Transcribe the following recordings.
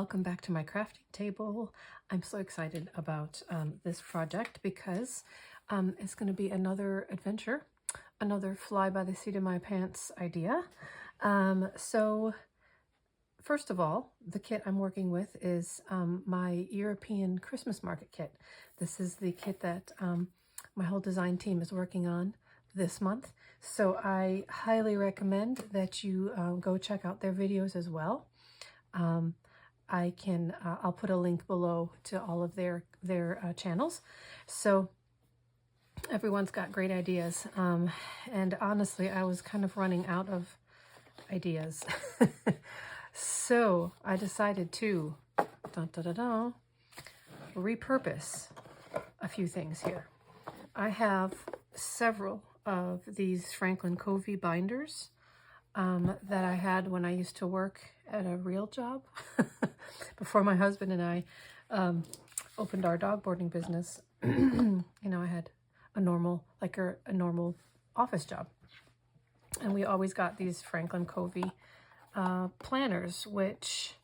welcome back to my crafting table. I'm so excited about this project because it's going to be another adventure, another fly by the seat of my pants idea. So first of all, the kit I'm working with is my European Christmas market kit. This is the kit that my whole design team is working on this month. So I highly recommend that you go check out their videos as well. I'll put a link below to all of their channels. So everyone's got great ideas. And honestly, I was kind of running out of ideas. So I decided to repurpose a few things here. I have several of these Franklin Covey binders that I had when I used to work at a real job before my husband and I opened our dog boarding business. You know, I had a normal office job, and we always got these Franklin Covey planners, which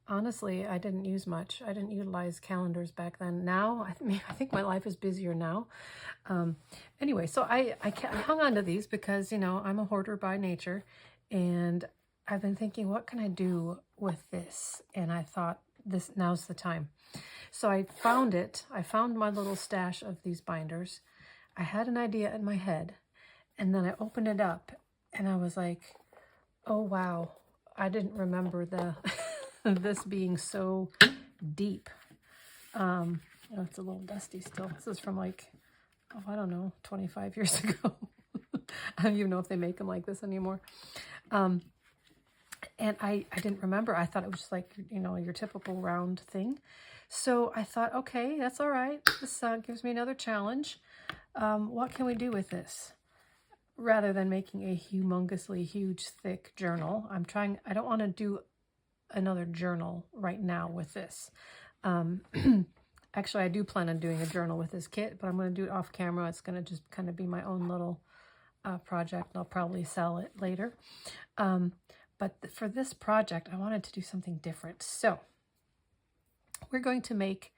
honestly I didn't use much. I didn't utilize calendars back then. Now I think my life is busier now. Anyway, so I hung on to these because, you know, I'm a hoarder by nature, and I've been thinking, what can I do with this? And I thought, now's the time. So I found it. I found my little stash of these binders. I had an idea in my head, and then I opened it up, and I was like, oh wow, I didn't remember this being so deep. Oh, it's a little dusty still. This is from like, oh, I don't know, 25 years ago. I don't even know if they make them like this anymore. And I didn't remember. I thought it was just like, you know, your typical round thing. So I thought, okay, that's all right. This gives me another challenge. What can we do with this? Rather than making a humongously huge, thick journal, I don't want to do another journal right now with this. Actually, I do plan on doing a journal with this kit, but I'm going to do it off camera. It's going to just kind of be my own little project. I'll probably sell it later. But for this project, I wanted to do something different. So we're going to make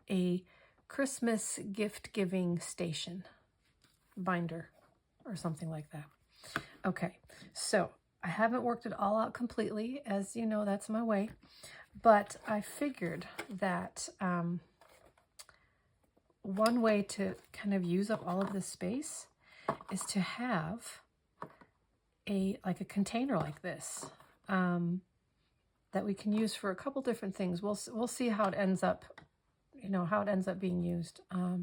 a Christmas gift-giving station binder or something like that. Okay, so I haven't worked it all out completely. As you know, that's my way. But I figured that one way to kind of use up all of this space is to have a container like this that we can use for a couple different things. We'll see how it ends up, you know, how it ends up being used. I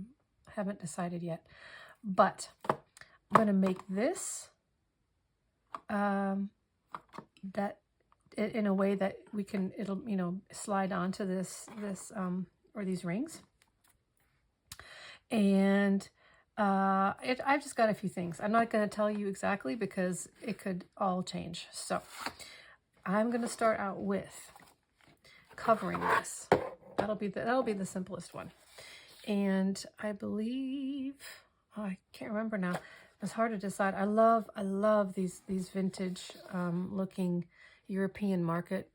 haven't decided yet, but I'm going to make this that in a way that it'll, you know, slide onto this or these rings. And I've just got a few things. I'm not going to tell you exactly because it could all change. So I'm going to start out with covering this. That'll be the simplest one. And I believe, oh, I can't remember now. It's hard to decide. I love these vintage looking European market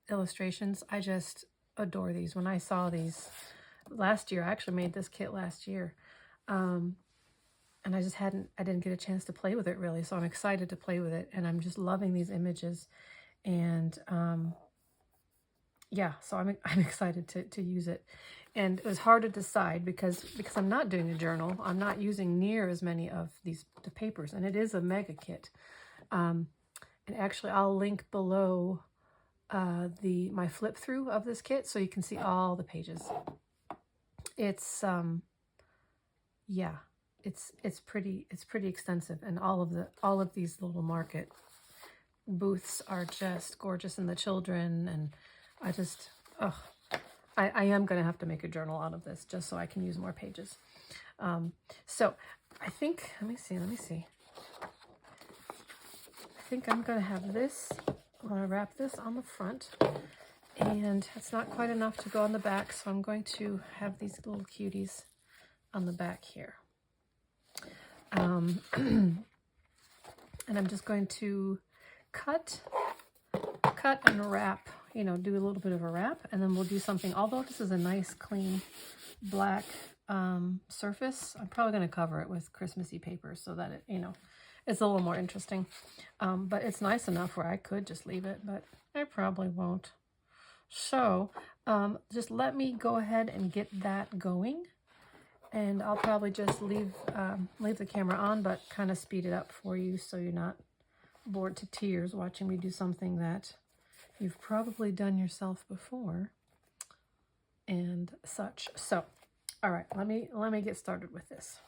illustrations. I just adore these. When I saw these last year, I actually made this kit last year, and I didn't get a chance to play with it really, so I'm excited to play with it, and I'm just loving these images. And yeah, so I'm excited to use it. And it was hard to decide because I'm not doing a journal. I'm not using near as many of the papers, and it is a mega kit. And actually, I'll link below my flip through of this kit so you can see all the pages. It's yeah, it's pretty extensive, and all of these little market booths are just gorgeous, and the children, and I am going to have to make a journal out of this just so I can use more pages. So I think, let me see. I think I'm going to have this. I'm going to wrap this on the front, and it's not quite enough to go on the back, so I'm going to have these little cuties on the back here. And I'm just going to cut and wrap you know, do a little bit of a wrap, and then we'll do something. Although this is a nice, clean, black surface, I'm probably going to cover it with Christmassy paper so that it, you know, it's a little more interesting. But it's nice enough where I could just leave it, but I probably won't. So just let me go ahead and get that going. And I'll probably just leave the camera on, but kind of speed it up for you so you're not bored to tears watching me do something that you've probably done yourself before and such. So, all right, let me get started with this.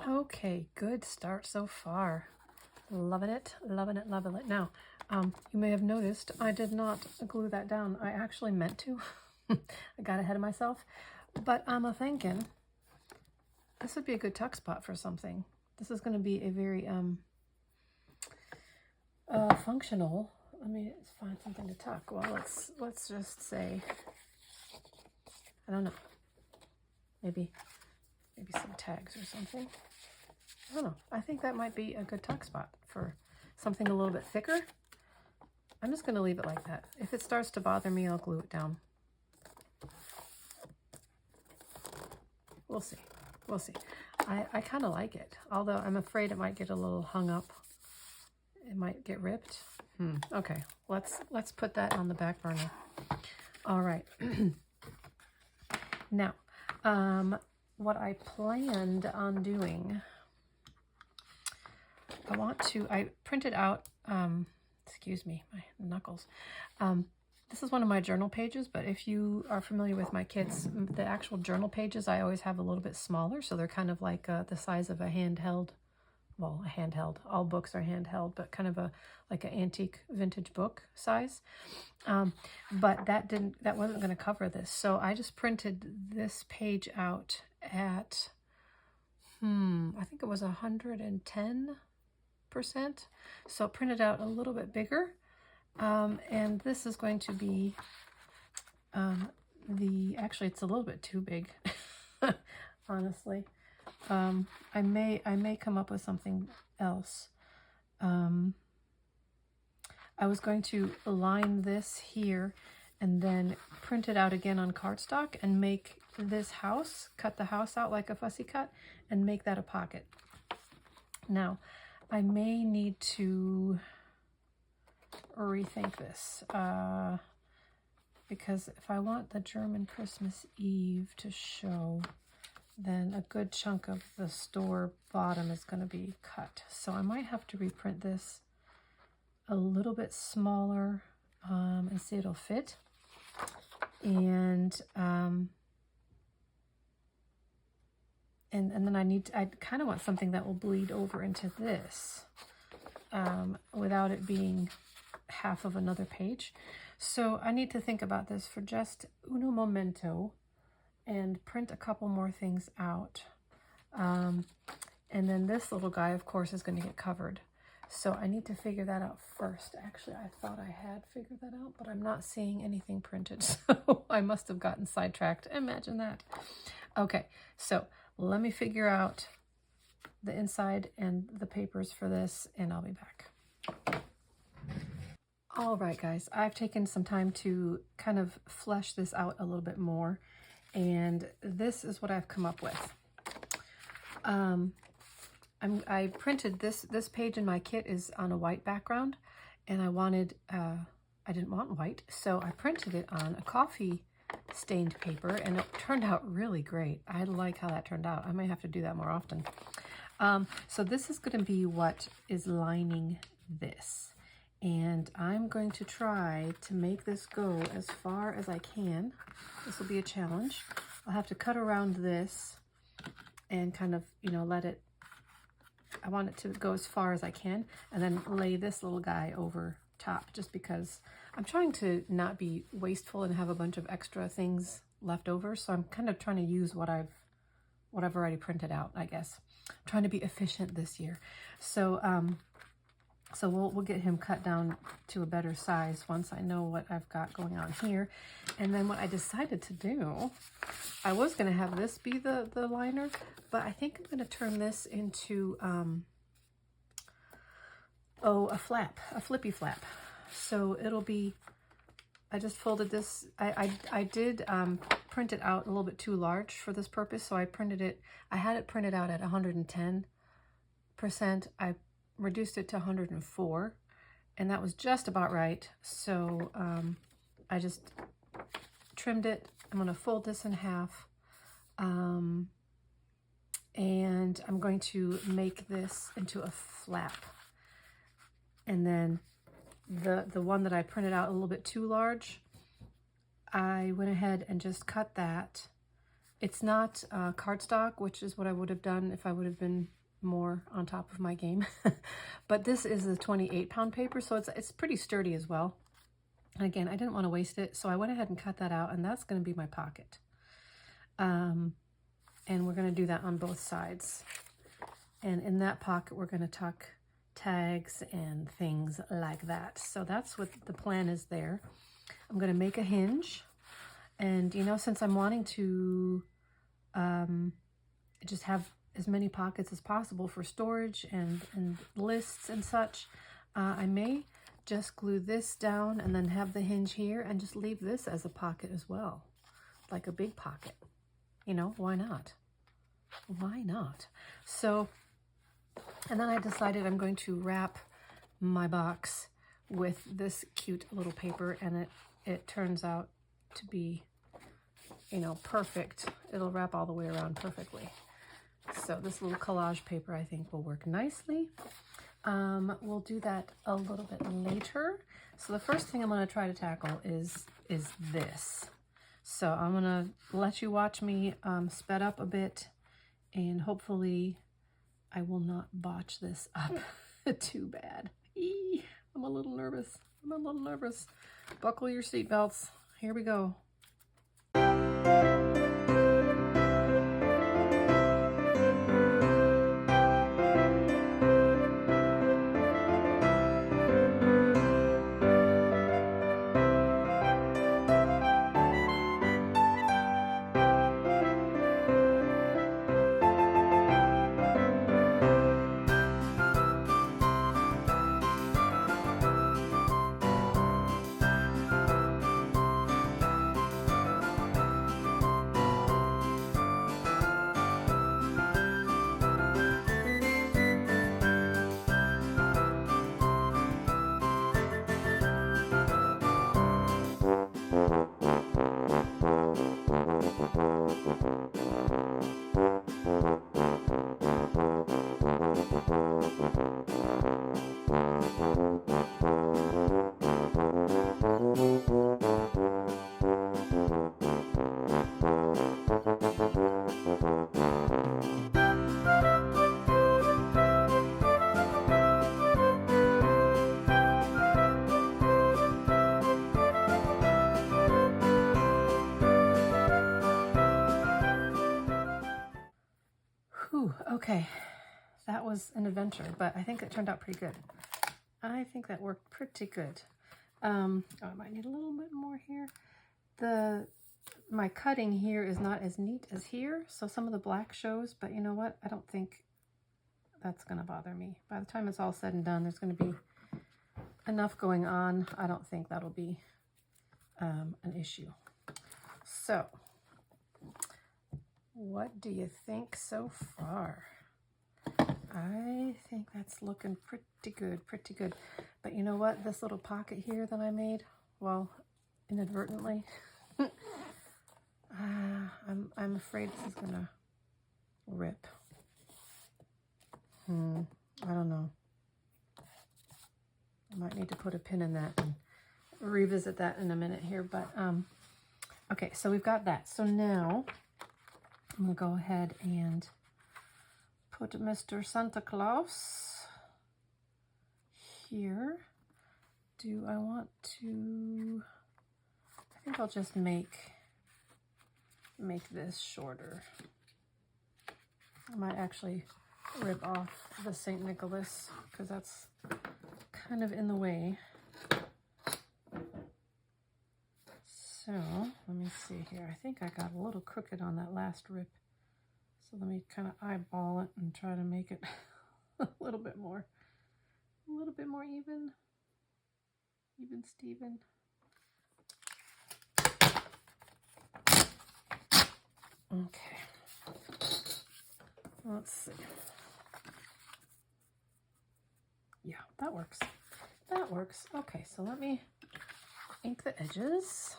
Okay, good start so far. Loving it, loving it, loving it. Now, you may have noticed I did not glue that down. I actually meant to. I got ahead of myself. But I'm a-thinking this would be a good tuck spot for something. This is going to be a very functional. Let me find something to tuck. Well, let's just say, I don't know, maybe some tags or something. I don't know. I think that might be a good tuck spot for something a little bit thicker. I'm just going to leave it like that. If it starts to bother me, I'll glue it down. We'll see. We'll see. I kind of like it, although I'm afraid it might get a little hung up. It might get ripped. Okay, let's put that on the back burner. All right. Now, what I planned on doing, I printed out, excuse me, my knuckles. This is one of my journal pages, but if you are familiar with my kits, the actual journal pages I always have a little bit smaller, so they're kind of like the size of a handheld, well, a handheld, all books are handheld, but kind of like an antique vintage book size. But that wasn't going to cover this, so I just printed this page out at, I think it was 110%, so print it out a little bit bigger. And this is going to be actually it's a little bit too big, honestly. I may come up with something else. I was going to line this here and then print it out again on cardstock and make this house, cut the house out like a fussy cut, and make that a pocket. Now, I may need to rethink this because if I want the German Christmas Eve to show, then a good chunk of the store bottom is going to be cut. So I might have to reprint this a little bit smaller and see it'll fit. And then I kind of want something that will bleed over into this without it being half of another page. So I need to think about this for just uno momento and print a couple more things out. And then this little guy, of course, is going to get covered. So I need to figure that out first. Actually, I thought I had figured that out, but I'm not seeing anything printed. So I must have gotten sidetracked. Imagine that. Okay, so let me figure out the inside and the papers for this, and I'll be back. All right, guys, I've taken some time to kind of flesh this out a little bit more, and this is what I've come up with. I printed this page in my kit is on a white background, and I didn't want white, so I printed it on a coffee stained paper, and it turned out really great. I like how that turned out. I may have to do that more often. So this is going to be what is lining this. And I'm going to try to make this go as far as I can. This will be a challenge. I'll have to cut around this and kind of, let it, I want it to go as far as I can, and then lay this little guy over top, just because I'm trying to not be wasteful and have a bunch of extra things left over. So I'm kind of trying to use what I've already printed out, I guess. I'm trying to be efficient this year. So, so we'll get him cut down to a better size once I know what I've got going on here. And then what I decided to do, I was going to have this be the liner, but I think I'm going to turn this into, a flap, a flippy flap. So it'll be, I just folded this, I did print it out a little bit too large for this purpose, so I had it printed out at 110%. I reduced it to 104, and that was just about right. So I just trimmed it. I'm going to fold this in half, and I'm going to make this into a flap. And then the one that I printed out a little bit too large, I went ahead and just cut that. It's not cardstock, which is what I would have done if I would have been more on top of my game. But this is a 28-pound paper, so it's pretty sturdy as well. And again, I didn't want to waste it, so I went ahead and cut that out, and that's going to be my pocket. And we're going to do that on both sides. And in that pocket, we're going to tuck tags and things like that. So that's what the plan is there. I'm going to make a hinge, and since I'm wanting to just have as many pockets as possible for storage and lists and such, I may just glue this down and then have the hinge here and just leave this as a pocket as well, like a big pocket. Why not? Why not? So, and then I decided I'm going to wrap my box with this cute little paper, and it turns out to be, perfect. It'll wrap all the way around perfectly. So this little collage paper, I think, will work nicely. We'll do that a little bit later. So the first thing I'm going to try to tackle is this. So I'm going to let you watch me sped up a bit, and hopefully I will not botch this up too bad. I'm a little nervous. Buckle your seatbelts. Here we go. Okay, that was an adventure, but I think it turned out pretty good. I think that worked pretty good. Oh, I might need a little bit more here. My cutting here is not as neat as here, so some of the black shows, but you know what? I don't think that's gonna bother me. By the time it's all said and done, there's gonna be enough going on. I don't think that'll be an issue. So, what do you think so far? I think that's looking pretty good, pretty good. But you know what? This little pocket here that I made, well, inadvertently, I'm afraid this is gonna rip. I don't know. I might need to put a pin in that and revisit that in a minute here. But okay, so we've got that. So now I'm gonna go ahead and put Mr. Santa Claus here. Do I want to, I think I'll just make this shorter. I might actually rip off the St. Nicholas because that's kind of in the way. So let me see here. I think I got a little crooked on that last rip. So let me kind of eyeball it and try to make it a little bit more even Steven. Okay. Let's see. Yeah, that works. That works. Okay, so let me ink the edges.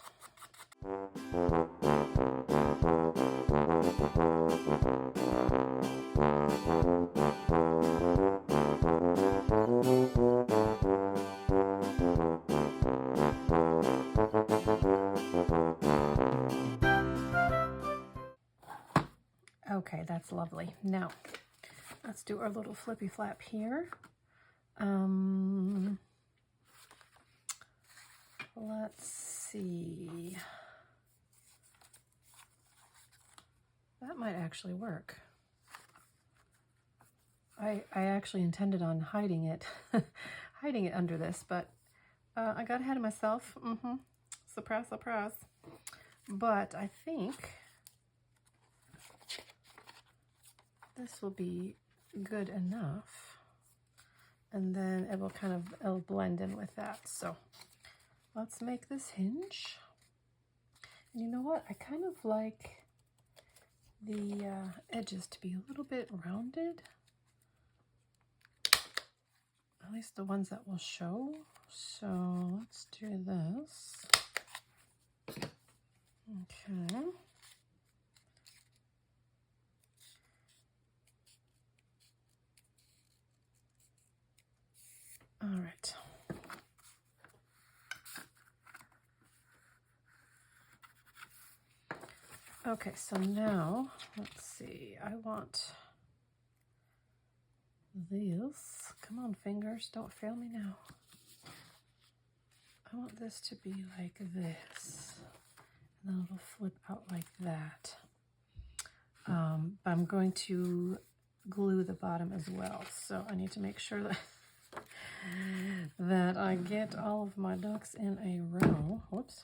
Okay, that's lovely. Now, let's do our little flippy flap here. Let's see. That might actually work. I actually intended on hiding it, hiding it under this, but I got ahead of myself. Surprise, surprise. But I think this will be good enough. And then it will it'll blend in with that. So let's make this hinge. And you know what? I kind of like the edges to be a little bit rounded. At least the ones that will show. So let's do this. Okay. All right. Okay, so now, let's see, I want this. Come on, fingers, don't fail me now. I want this to be like this. And then it'll flip out like that. But I'm going to glue the bottom as well. So I need to make sure that I get all of my ducks in a row. Whoops.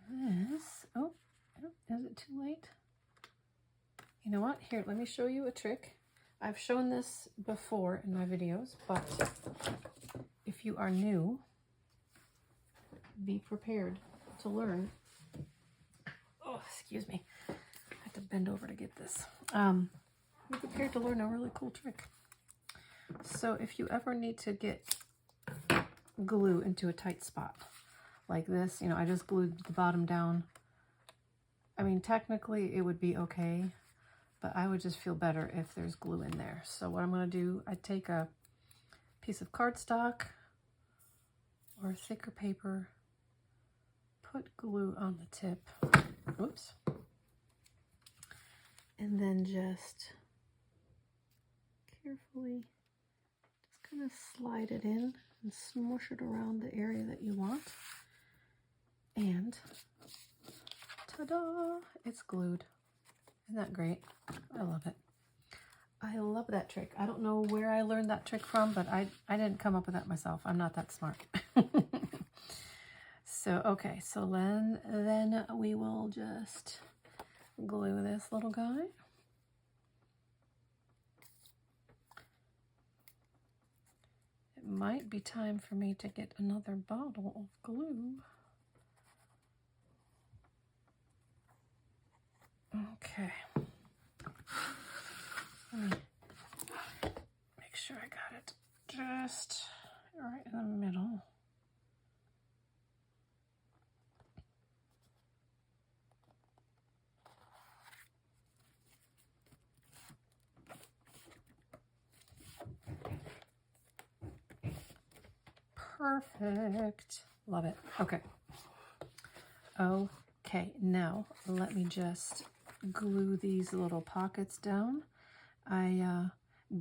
This, oh, is it too late? You know what? Here, let me show you a trick. I've shown this before in my videos, but if you are new, be prepared to learn. Oh, excuse me. I have to bend over to get this. Be prepared to learn a really cool trick. So if you ever need to get glue into a tight spot like this, you know, I just glued the bottom down. I mean, technically it would be okay, but I would just feel better if there's glue in there. So what I'm going to do, I take a piece of cardstock or thicker paper, put glue on the tip, oops, and then just carefully just kind of slide it in and smush it around the area that you want. And ta-da, it's glued. Isn't that great? I love it. I love that trick. I don't know where I learned that trick from, but I didn't come up with that myself. I'm not that smart. So, okay, so then we will just glue this little guy. It might be time for me to get another bottle of glue. Okay. Let me make sure I got it just right in the middle. Perfect. Love it. Okay. Okay, now let me just glue these little pockets down.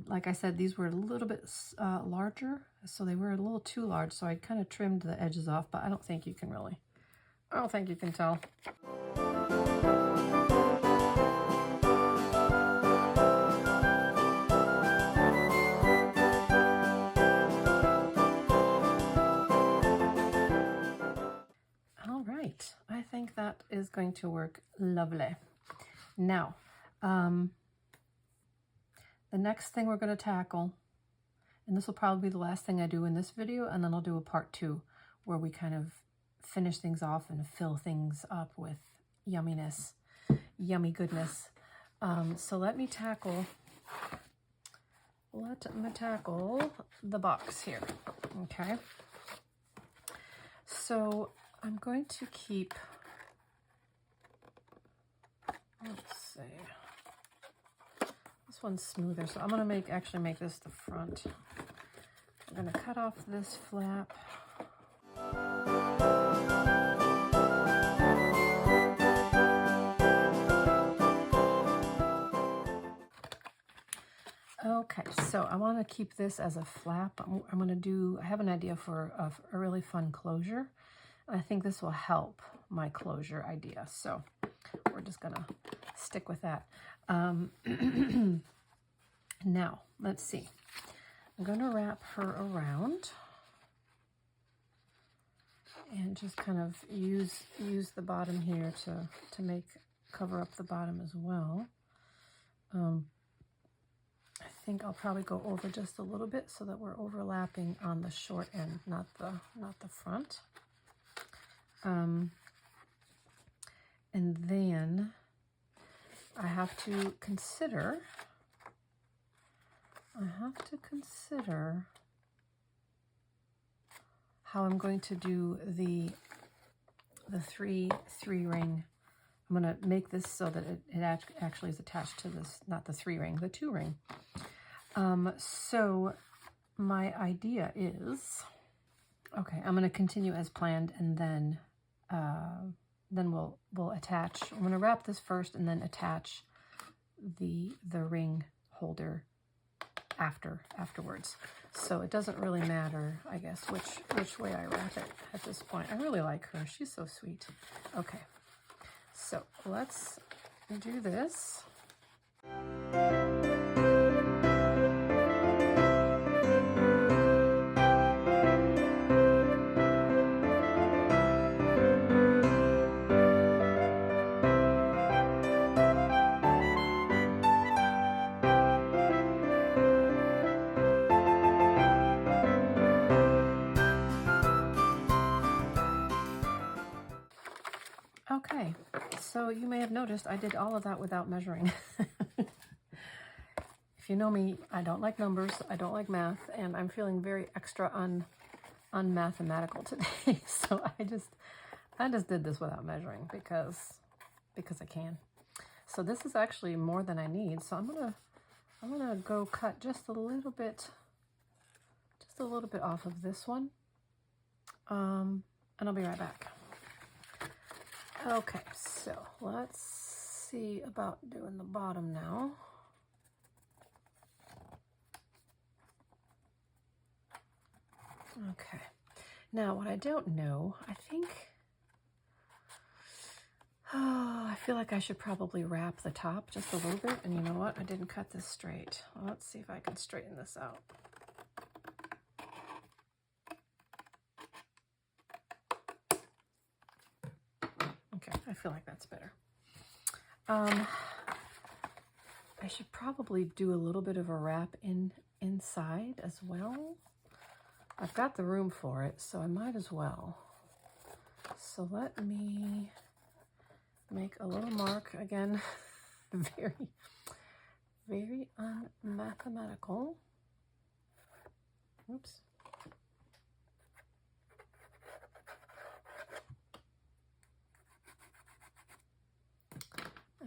Like I said, these were a little bit larger, so they were a little too large, so I kind of trimmed the edges off, but I don't think you can tell. All right, I think that is going to work lovely. Now, the next thing we're going to tackle, and this will probably be the last thing I do in this video, and then I'll do a part 2 where we kind of finish things off and fill things up with yumminess, yummy goodness. So let me tackle the box here, okay? So I'm going to keep, let's see, this one's smoother, so I'm going to actually make this the front. I'm going to cut off this flap. Okay, so I want to keep this as a flap. I'm going to do, I have an idea for a really fun closure. I think this will help my closure idea, so we're just going to stick with that. Now, let's see. I'm going to wrap her around and just kind of use the bottom here to cover up the bottom as well. I think I'll probably go over just a little bit so that we're overlapping on the short end, not the front. And then I have to consider how I'm going to do the three ring. I'm going to make this so that it actually is attached to this, not the 3 ring, the 2 ring. So my idea is, okay, I'm going to continue as planned, and then we'll attach. I'm going to wrap this first and then attach the ring holder afterwards. So it doesn't really matter, I guess, which way I wrap it at this point. I really like her. She's so sweet. Okay, so let's do this. Okay, so you may have noticed I did all of that without measuring. If If you know me, I don't like numbers, I don't like math, and I'm feeling very extra unmathematical today. So I just did this without measuring because I can. So this is actually more than I need. So I'm gonna go cut just a little bit off of this one. And I'll be right back. Okay, so let's see about doing the bottom now. Okay, now what I don't know, I think, I feel like I should probably wrap the top just a little bit. And you know what? I didn't cut this straight. Well, let's see if I can straighten this out. Okay, I feel like that's better. I should probably do a little bit of a wrap inside as well. I've got the room for it, so I might as well. So let me make a little mark again. Very, very unmathematical. Oops.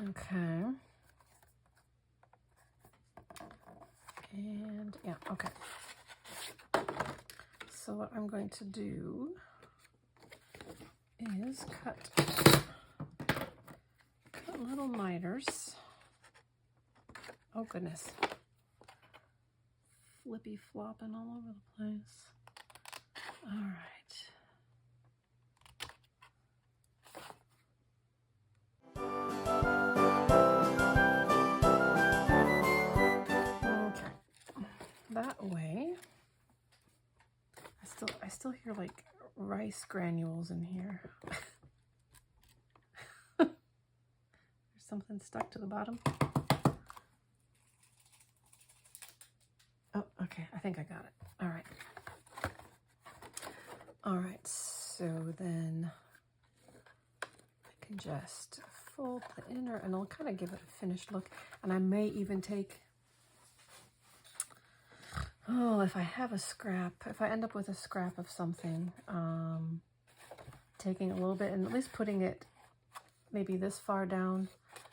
Okay. And yeah, okay. So what I'm going to do is cut little miters. Oh goodness. Flippy flopping all over the place. All right. Okay. That way. I still hear like rice granules in here. There's something stuck to the bottom. Oh, okay. I think I got it. All right. All right. So then I can just fold the inner and I'll kind of give it a finished look. And I may even take, oh, if I have a scrap, if I end up with a scrap of something, taking a little bit and at least putting it maybe this far down,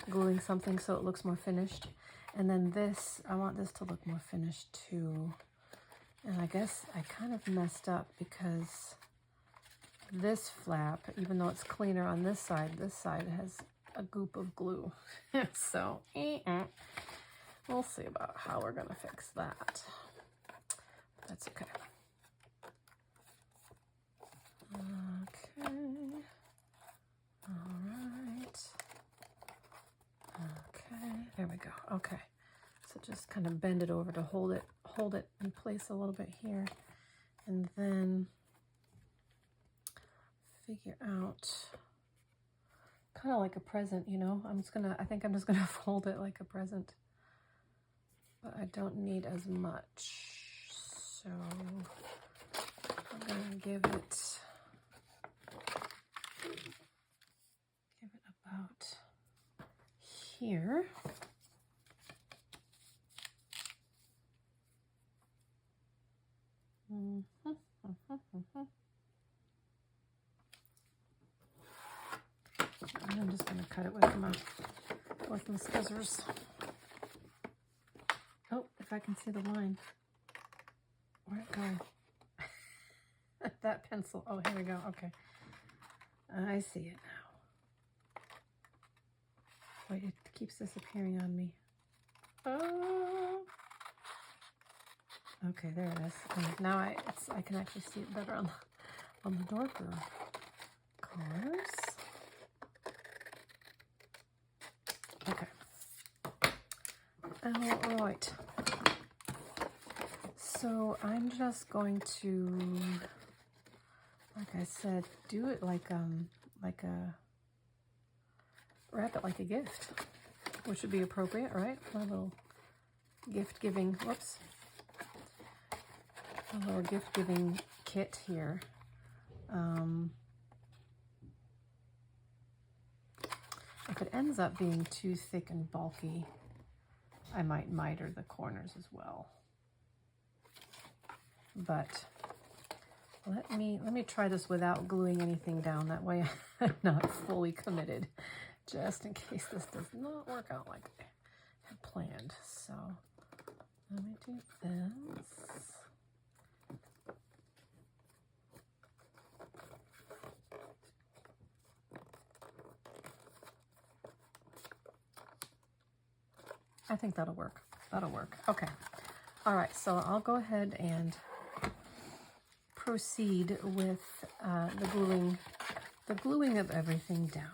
gluing something so it looks more finished. And then this, I want this to look more finished too. And I guess I kind of messed up because this flap, even though it's cleaner on this side has a goop of glue. So, we'll see about how we're gonna fix that. That's okay. Okay. All right. Okay, there we go. Okay. So just kind of bend it over to hold it in place a little bit here. And then figure out kind of like a present, you know. I think I'm just gonna fold it like a present. But I don't need as much. So I'm gonna give it about here. I'm just gonna cut it with my scissors. Oh, if I can see the line. Where'd it go? That pencil. Oh, here we go. Okay. I see it now. Wait, it keeps disappearing on me. Oh. Okay, there it is. And now I can actually see it better on the darker colors. Okay. All right. So I'm just going to, like I said, do it like a wrap it like a gift, which would be appropriate, right? A little gift giving. Whoops. A little gift giving kit here. If it ends up being too thick and bulky, I might miter the corners as well. But let me try this without gluing anything down. That way I'm not fully committed, just in case this does not work out like I had planned. So let me do this. I think that'll work. That'll work. Okay. All right. So I'll go ahead and proceed with the gluing of everything down.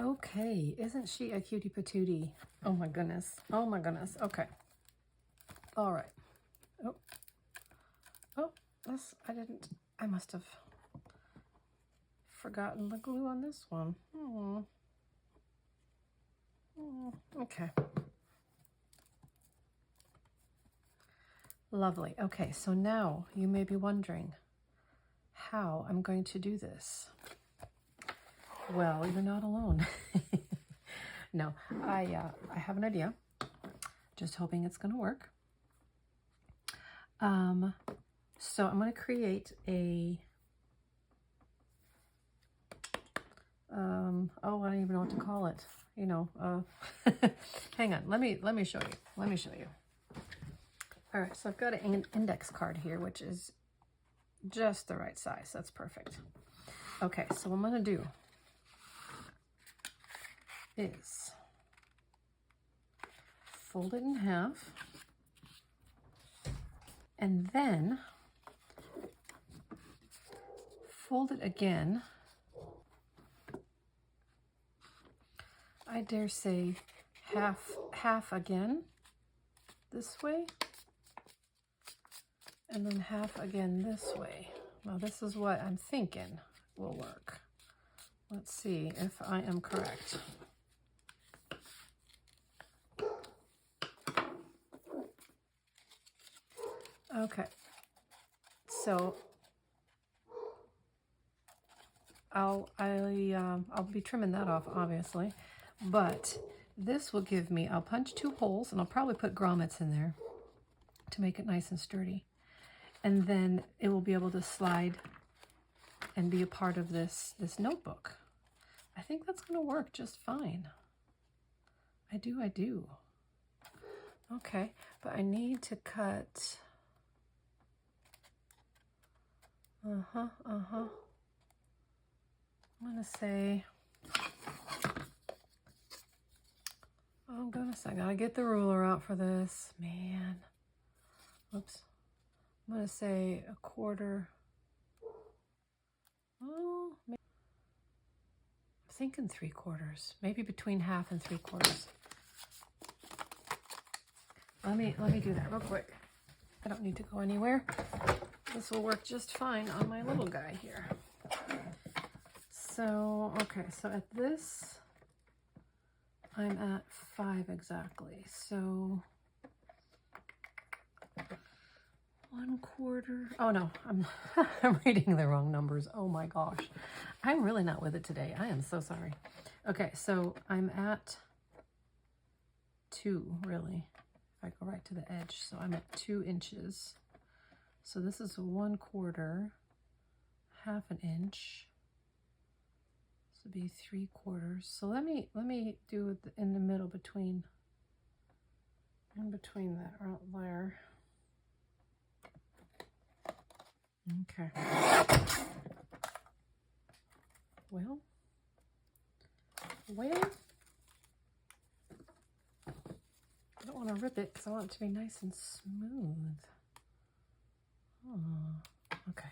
Okay, isn't she a cutie patootie? Oh my goodness. Oh my goodness. Okay. All right. Oh, this, I must have forgotten the glue on this one. Okay. Lovely. Okay, so now you may be wondering how I'm going to do this. Well, you're not alone. No, I have an idea. Just hoping it's going to work. So I'm going to create a, oh, I don't even know what to call it. You know, hang on. Let me show you. Let me show you. All right, so I've got an index card here, which is just the right size. That's perfect. Okay, so what I'm going to do is fold it in half, and then fold it again. I dare say half again this way, and then half again this way. Now this is what I'm thinking will work. Let's see if I am correct. Okay, so I'll be trimming that off, obviously, but this will give me, I'll punch 2 holes, and I'll probably put grommets in there to make it nice and sturdy, and then it will be able to slide and be a part of this notebook. I think that's going to work just fine. I do. Okay, but I need to cut. I'm gonna say, I gotta get the ruler out for this, man. Oops. I'm gonna say 1/4. Oh, I'm thinking 3/4, maybe between half and 3/4. Let me do that real quick. I don't need to go anywhere. This will work just fine on my little guy here. So, okay, so at this, I'm at 5 exactly. So 1/4. Oh no, I'm reading the wrong numbers. Oh my gosh. I'm really not with it today. I am so sorry. Okay, so I'm at 2, really. If I go right to the edge. So I'm at 2 inches. So this is 1/4, half an inch. This would be 3/4. So let me do it in the middle between that right there. Okay. Well. don't want to rip it because I want it to be nice and smooth. Oh, okay.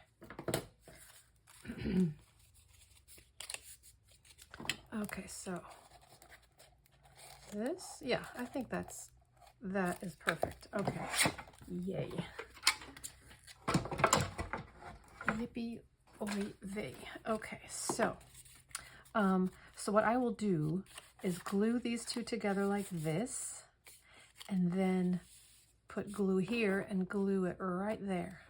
Okay, so this, yeah, I think that is perfect. Okay, yay. Yippee oy vey. Okay, so what I will do is glue these two together like this, and then put glue here and glue it right there.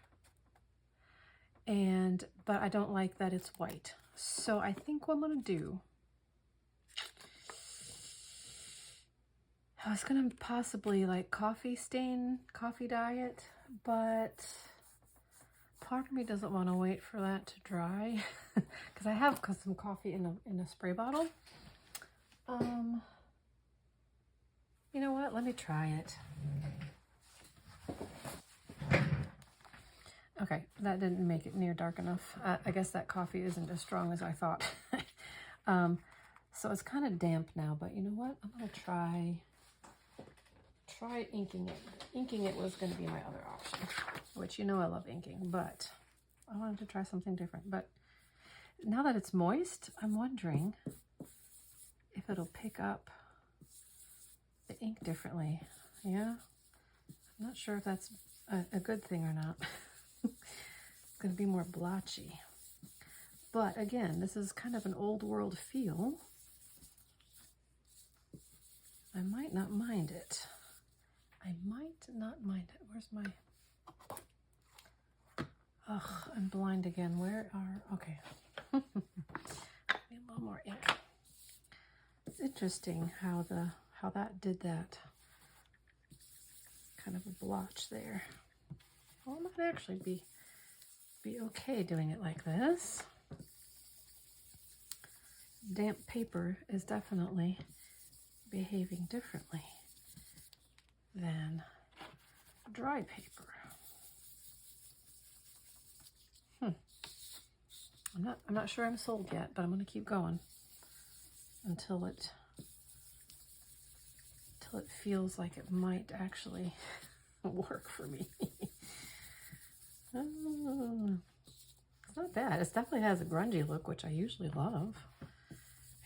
But I don't like that it's white. So I think what I'm gonna do, I was gonna possibly like coffee dye it, but part of me doesn't want to wait for that to dry because I have some coffee in a spray bottle. You know what? Let me try it. Okay, that didn't make it near dark enough. I guess that coffee isn't as strong as I thought. So it's kind of damp now, but you know what? I'm gonna try inking it. Inking it was gonna be my other option, which you know I love inking, but I wanted to try something different. But now that it's moist, I'm wondering if it'll pick up the ink differently. Yeah, I'm not sure if that's a good thing or not. It's going to be more blotchy. But again, this is kind of an old world feel. I might not mind it. I might not mind it. Where's my... Ugh, I'm blind again. Where are... Okay. Need a little more ink. It's interesting how that did that. Kind of a blotch there. Well, it might actually be okay doing it like this. Damp paper is definitely behaving differently than dry paper. I'm not sure I'm sold yet, but I'm going to keep going until it feels like it might actually work for me. It's not bad. It definitely has a grungy look, which I usually love.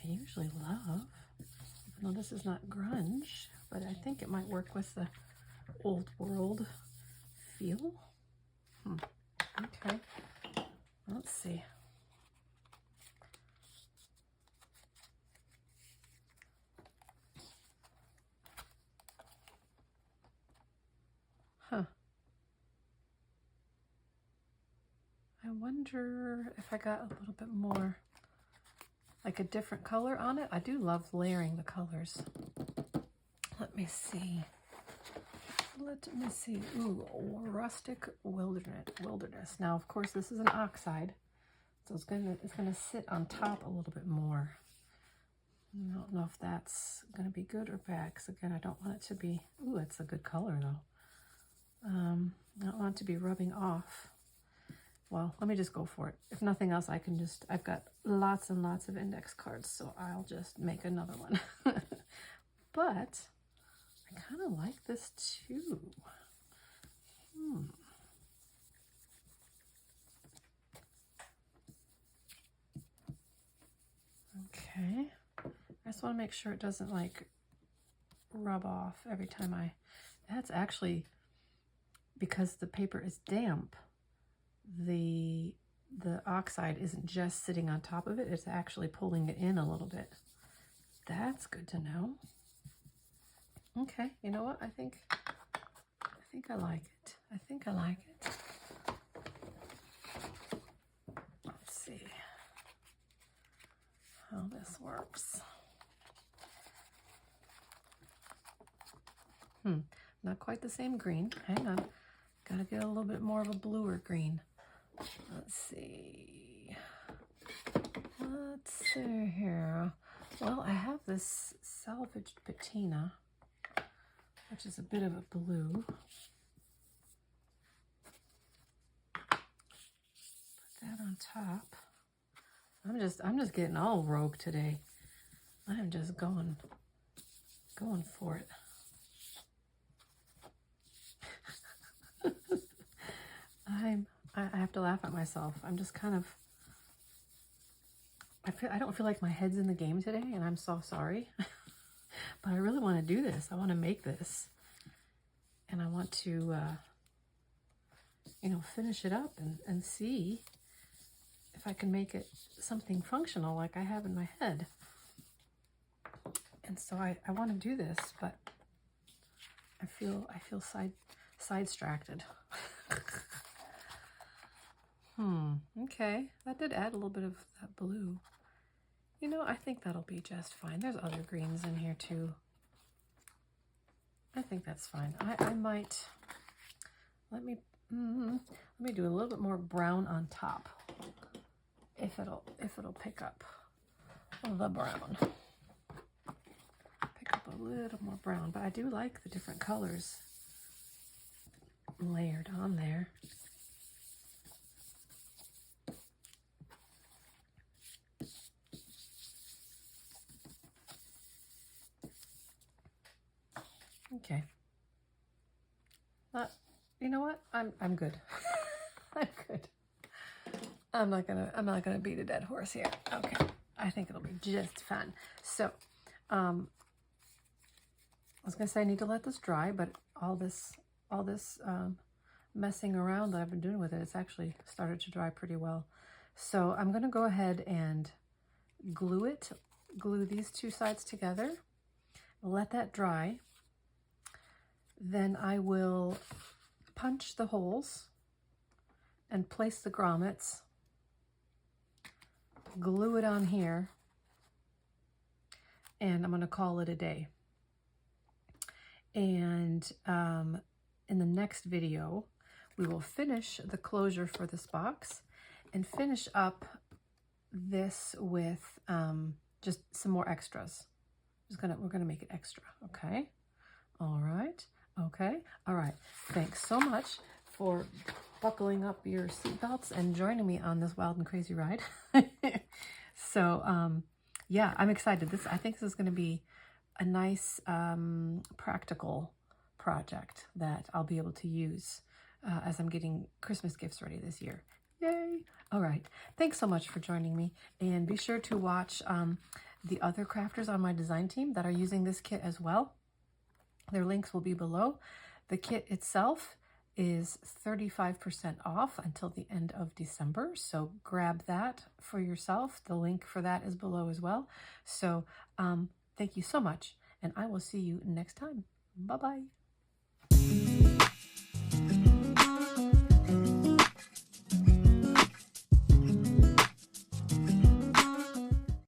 Even though this is not grunge, but I think it might work with the old world feel. Okay, let's see. I wonder if I got a little bit more, like a different color on it. I do love layering the colors. Let me see. Ooh, rustic wilderness. Now, of course, this is an oxide, so it's gonna sit on top a little bit more. I don't know if that's gonna be good or bad, because again, I don't want it to be. Ooh, it's a good color though. I don't want it to be rubbing off. Well, let me just go for it. If nothing else, I've got lots and lots of index cards, so I'll just make another one. But I kind of like this too. Okay. I just want to make sure it doesn't like rub off every time that's actually, because the paper is damp, the oxide isn't just sitting on top of it, it's actually pulling it in a little bit. That's good to know. Okay, you know what? I think I like it. I think I like it. Let's see how this works. Not quite the same green. Hang on. Gotta get a little bit more of a bluer green. Let's see. Let's see here. Well, I have this salvaged patina, which is a bit of a blue. Put that on top. I'm just getting all rogue today. I'm just going for it. have to laugh at myself. I'm just kind of, I don't feel like my head's in the game today, and I'm so sorry. But I really want to do this. I want to make this. And I want to, you know, finish it up and see if I can make it something functional like I have in my head. And so I want to do this, but I feel side-distracted. Okay. That did add a little bit of that blue. You know, I think that'll be just fine. There's other greens in here too. I think that's fine. I might, let me do a little bit more brown on top. If it'll pick up the brown. Pick up a little more brown, but I do like the different colors layered on there. Okay. You know what? I'm good. I'm good. I'm not gonna beat a dead horse here. Okay. I think it'll be just fun. So, I was gonna say I need to let this dry, but all this messing around that I've been doing with it, it's actually started to dry pretty well. So I'm gonna go ahead and glue these two sides together, let that dry. Then I will punch the holes and place the grommets, glue it on here, and I'm going to call it a day. And in the next video, we will finish the closure for this box and finish up this with just some more extras. We're gonna make it extra, okay? All right. Okay, all right. Thanks so much for buckling up your seatbelts and joining me on this wild and crazy ride. So, yeah, I'm excited. I think this is going to be a nice, practical project that I'll be able to use as I'm getting Christmas gifts ready this year. Yay! All right. Thanks so much for joining me, and be sure to watch the other crafters on my design team that are using this kit as well. Their links will be below. The kit itself is 35% off until the end of December. So grab that for yourself. The link for that is below as well. So thank you so much, and I will see you next time. Bye-bye.